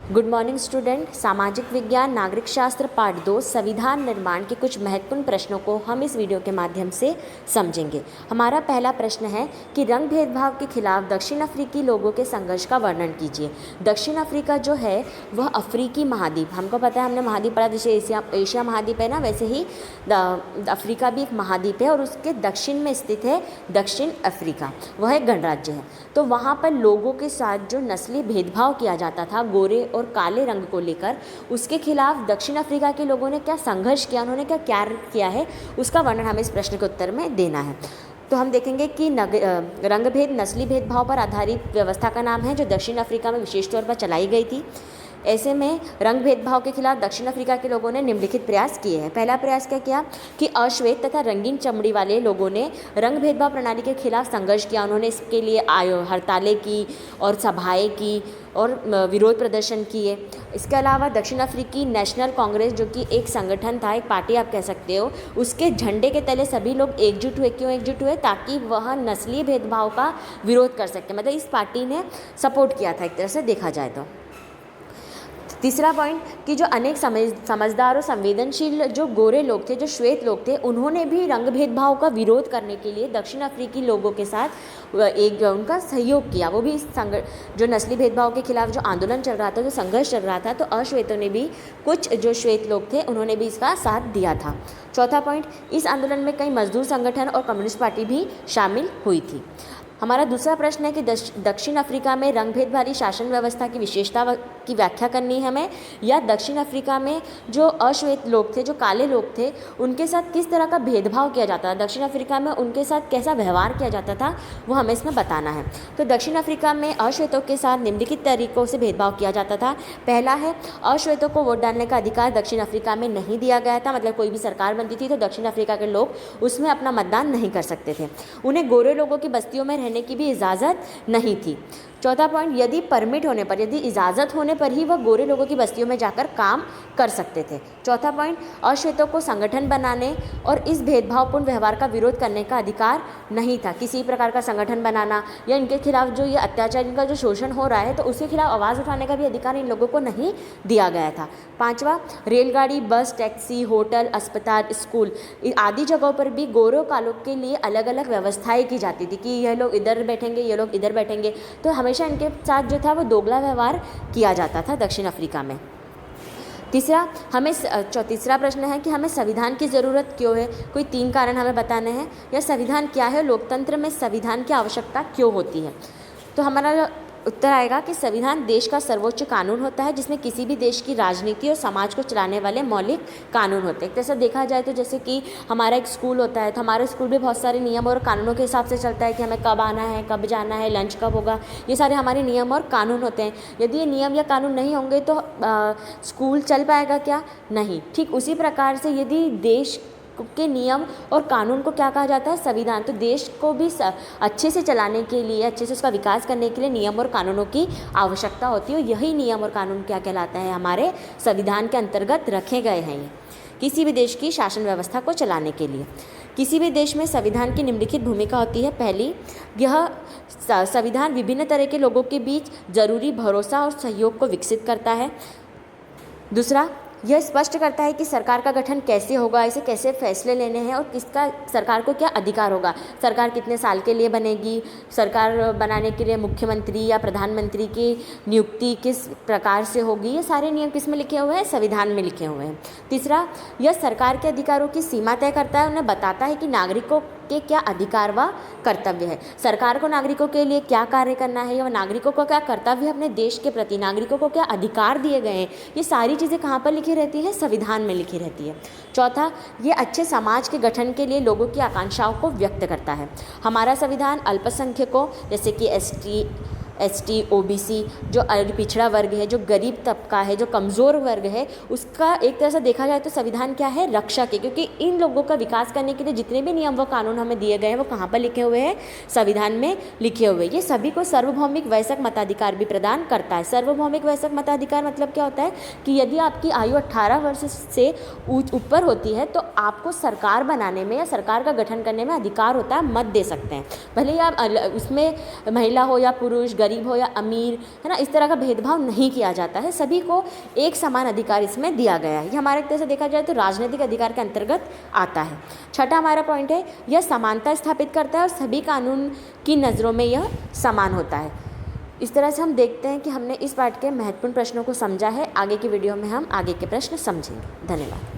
Good morning student. सामाजिक विज्ञान नागरिक शास्त्र पाठ 2 संविधान निर्माण के कुछ महत्वपूर्ण प्रश्नों को हम इस वीडियो के माध्यम से समझेंगे। हमारा पहला प्रश्न है कि रंग भेदभाव के खिलाफ दक्षिण अफ्रीकी लोगों के संघर्ष का वर्णन कीजिए। दक्षिण अफ्रीका जो है वह अफ्रीकी महाद्वीप, हमको पता है, हमने महाद्वीप पढ़ा, जैसे एशिया महाद्वीप है ना, वैसे ही अफ्रीका भी एक महाद्वीप है और उसके दक्षिण में स्थित है दक्षिण अफ्रीका। वह एक गणराज्य है। तो वहाँ पर लोगों के साथ जो नस्ली भेदभाव किया जाता था गोरे और काले रंग को लेकर, उसके खिलाफ दक्षिण अफ्रीका के लोगों ने क्या संघर्ष किया, उन्होंने क्या कार्य किया है, उसका वर्णन हमें इस प्रश्न के उत्तर में देना है। तो हम देखेंगे कि रंग भेद नस्ली भेदभाव पर आधारित व्यवस्था का नाम है जो दक्षिण अफ्रीका में विशेष तौर पर चलाई गई थी। ऐसे में रंग भेदभाव के खिलाफ दक्षिण अफ्रीका के लोगों ने निम्नलिखित प्रयास किए हैं। पहला प्रयास क्या किया कि अश्वेत तथा रंगीन चमड़ी वाले लोगों ने रंग भेदभाव प्रणाली के खिलाफ संघर्ष किया। उन्होंने इसके लिए हड़तालें की और सभाएं की और विरोध प्रदर्शन किए। इसके अलावा दक्षिण अफ्रीकी नेशनल कांग्रेस, जो कि एक संगठन था, एक पार्टी आप कह सकते हो, उसके झंडे के तले सभी लोग एकजुट हुए। क्यों एकजुट हुए? ताकि वह नस्लीय भेदभाव का विरोध कर सके। मतलब इस पार्टी ने सपोर्ट किया था एक तरह से देखा जाए तो। तीसरा पॉइंट कि जो अनेक समझदार और संवेदनशील जो गोरे लोग थे, जो श्वेत लोग थे, उन्होंने भी रंग भेदभाव का विरोध करने के लिए दक्षिण अफ्रीकी लोगों के साथ उनका सहयोग किया। वो भी इस जो नस्ली भेदभाव के खिलाफ जो आंदोलन चल रहा था, जो संघर्ष चल रहा था, तो अश्वेतों ने भी, कुछ जो श्वेत लोग थे उन्होंने भी इसका साथ दिया था। चौथा पॉइंट, इस आंदोलन में कई मजदूर संगठन और कम्युनिस्ट पार्टी भी शामिल हुई थी। हमारा दूसरा प्रश्न है कि दक्षिण अफ्रीका में रंग भेद वाली शासन व्यवस्था की विशेषता की व्याख्या करनी है हमें, या दक्षिण अफ्रीका में जो अश्वेत लोग थे, जो काले लोग थे, उनके साथ किस तरह का भेदभाव किया जाता था, दक्षिण अफ्रीका में उनके साथ कैसा व्यवहार किया जाता था, वो हमें इसमें बताना है। तो दक्षिण अफ्रीका में अश्वेतों के साथ निम्नलिखित तरीकों से भेदभाव किया जाता था। पहला है, अश्वेतों को वोट डालने का अधिकार दक्षिण अफ्रीका में नहीं दिया गया था। मतलब कोई भी सरकार बनती थी तो दक्षिण अफ्रीका के लोग उसमें अपना मतदान नहीं कर सकते थे। उन्हें गोरे लोगों की बस्तियों में रहने की भी इजाज़त नहीं थी। चौथा पॉइंट, यदि परमिट होने पर, यदि इजाज़त होने पर ही वह गोरे लोगों की बस्तियों में जाकर काम कर सकते थे। चौथा पॉइंट, अश्वेतों को संगठन बनाने और इस भेदभावपूर्ण व्यवहार का विरोध करने का अधिकार नहीं था। किसी प्रकार का संगठन बनाना या इनके खिलाफ जो ये अत्याचार, इनका जो शोषण हो रहा है, तो उसके खिलाफ आवाज़ उठाने का भी अधिकार इन लोगों को नहीं दिया गया था। पाँचवा, रेलगाड़ी, बस, टैक्सी, होटल, अस्पताल, स्कूल आदि जगहों पर भी गोरों कालों के लिए अलग अलग व्यवस्थाएं की जाती थी कि यह लोग इधर बैठेंगे, ये लोग इधर बैठेंगे। तो हमेशा इनके साथ जो था वो दोगला व्यवहार किया जाता था दक्षिण अफ्रीका में। तीसरा प्रश्न है कि हमें संविधान की ज़रूरत क्यों है। कोई 3 कारण हमें बताने हैं। या संविधान क्या है, लोकतंत्र में संविधान की आवश्यकता क्यों होती है। तो हमारा उत्तर आएगा कि संविधान देश का सर्वोच्च कानून होता है जिसमें किसी भी देश की राजनीति और समाज को चलाने वाले मौलिक कानून होते हैं। एक तरह से देखा जाए तो जैसे कि हमारा एक स्कूल होता है, तो हमारा स्कूल भी बहुत सारे नियम और कानूनों के हिसाब से चलता है कि हमें कब आना है, कब जाना है, लंच कब होगा, ये सारे हमारे नियम और कानून होते हैं। यदि ये नियम या कानून नहीं होंगे तो स्कूल चल पाएगा क्या? नहीं। ठीक उसी प्रकार से यदि देश के नियम और कानून को क्या कहा जाता है? संविधान। तो देश को भी अच्छे से चलाने के लिए, अच्छे से उसका विकास करने के लिए नियम और कानूनों की आवश्यकता होती है। यही नियम और कानून क्या कहलाते हैं? हमारे संविधान के अंतर्गत रखे गए हैं ये किसी भी देश की शासन व्यवस्था को चलाने के लिए। किसी भी देश में संविधान की निम्नलिखित भूमिका होती है। पहली, यह संविधान विभिन्न तरह के लोगों के बीच जरूरी भरोसा और सहयोग को विकसित करता है। दूसरा, यह स्पष्ट करता है कि सरकार का गठन कैसे होगा, इसे कैसे फैसले लेने हैं और किसका, सरकार को क्या अधिकार होगा, सरकार कितने साल के लिए बनेगी, सरकार बनाने के लिए मुख्यमंत्री या प्रधानमंत्री की नियुक्ति किस प्रकार से होगी, ये सारे नियम किस में लिखे हुए हैं? संविधान में लिखे हुए हैं। तीसरा, यह सरकार के अधिकारों की सीमा तय करता है, उन्हें बताता है कि नागरिकों के क्या अधिकार व कर्तव्य है। सरकार को नागरिकों के लिए क्या कार्य करना है या नागरिकों को क्या कर्तव्य है अपने देश के प्रति, नागरिकों को क्या अधिकार दिए गए हैं, ये सारी चीज़ें कहाँ पर लिखी रहती है? संविधान में लिखी रहती है। चौथा, ये अच्छे समाज के गठन के लिए लोगों की आकांक्षाओं को व्यक्त करता है। हमारा संविधान अल्पसंख्यकों जैसे कि एसटी, ओबीसी, जो पिछड़ा वर्ग है, जो गरीब तबका है, जो कमज़ोर वर्ग है, उसका एक तरह से देखा जाए तो संविधान क्या है? रक्षक है। क्योंकि इन लोगों का विकास करने के लिए जितने भी नियम व कानून हमें दिए गए हैं वो कहाँ पर लिखे हुए हैं? संविधान में लिखे हुए। ये सभी को सार्वभौमिक वयस्क मताधिकार भी प्रदान करता है। सार्वभौमिक वयस्क मताधिकार मतलब क्या होता है कि यदि आपकी आयु 18 वर्ष से ऊपर होती है तो आपको सरकार बनाने में या सरकार का गठन करने में अधिकार होता है, मत दे सकते हैं। भले ही आप उसमें महिला हो या पुरुष, गरीब हो या अमीर, है ना, इस तरह का भेदभाव नहीं किया जाता है, सभी को एक समान अधिकार इसमें दिया गया है। ये हमारे एक तरह से देखा जाए तो राजनीतिक अधिकार के अंतर्गत आता है। छठा हमारा पॉइंट है, यह समानता स्थापित करता है और सभी कानून की नज़रों में यह समान होता है। इस तरह से हम देखते हैं कि हमने इस पाठ के महत्वपूर्ण प्रश्नों को समझा है। आगे की वीडियो में हम आगे के प्रश्न समझेंगे। धन्यवाद।